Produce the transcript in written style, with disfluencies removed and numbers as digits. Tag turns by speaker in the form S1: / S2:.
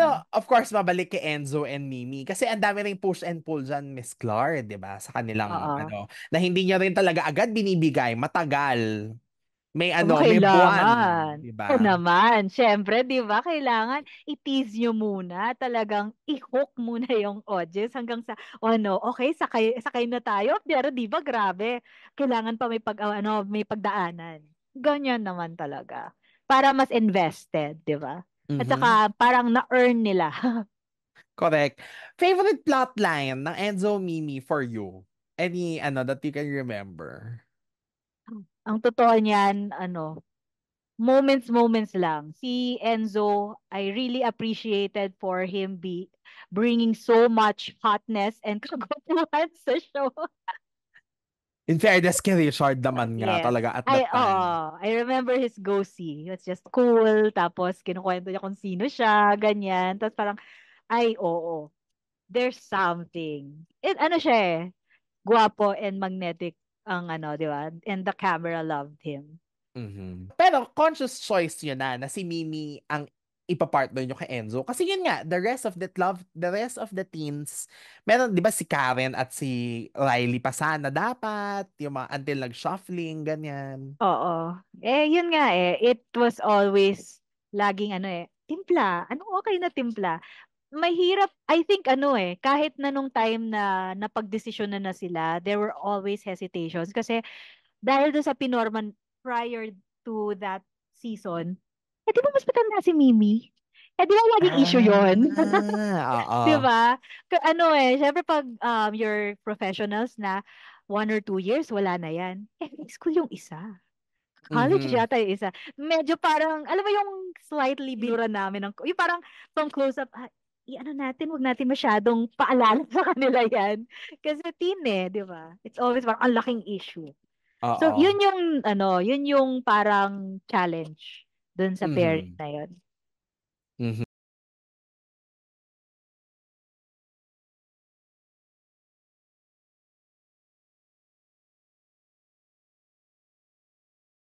S1: Pero, of course, mabalik kay Enzo and Mimi. Kasi ang dami ring push and pull dyan, Miss Clar, di ba? Sa kanilang,
S2: Oo.
S1: na hindi niya rin talaga agad binibigay. Matagal.
S2: Aba,
S1: May buwan.
S2: kailangan.
S1: Di
S2: Oo
S1: ba?
S2: naman. Siyempre, di ba? Kailangan i-tease nyo muna. Talagang i-hook muna yung audience hanggang sa, okay, sakay na tayo. Pero di ba, grabe. Kailangan pa may pagdaanan. Ganyan naman talaga. Para mas invested, di ba? At
S1: Mhm.
S2: saka, parang na-earn nila.
S1: Correct. Favorite plotline ng Enzo Mimi for you? Any, that you can remember?
S2: Ang totoo niyan, moments lang. Si Enzo, I really appreciated for him bringing so much hotness and kagwapuhan sa show.
S1: In fairness kay Richard naman nga
S2: Yes.
S1: talaga at that time.
S2: I remember his go-see. He was just cool. Tapos, kinukwento niya kung sino siya, ganyan. Tapos parang, ay, oo. There's something. Ano siya eh, guwapo and magnetic ang di ba? And the camera loved him.
S1: Mhm. Pero conscious choice yun na si Mimi ang ipapartner nyo kay Enzo. Kasi yun nga, the rest of the teens, meron, di ba si Karen at si Riley pa sana dapat, yung mga until nag-shuffling, ganyan.
S2: Oo. Yun nga eh. It was always laging timpla. Anong okay na timpla? Mahirap, I think kahit na nung time na napagdesisyon na sila, there were always hesitations. Kasi dahil doon sa Pinorman prior to that season, di ba mas matanda si Mimi? Di ba laging issue yon. Di
S1: Oo.
S2: ba? Syempre pag your professionals na 1 or 2 years, wala na yan. High school yung isa. College
S1: Mhm.
S2: yata yung isa. Medyo parang, alam mo yung slightly binura namin yung parang from close-up, natin, wag natin masyadong paalala sa kanila yan. Kasi teen di ba? It's always parang ang laking issue. So,
S1: Oo.
S2: yun yung parang challenge dun sa pairing
S1: Mhm.
S2: na yun.
S1: Mhm.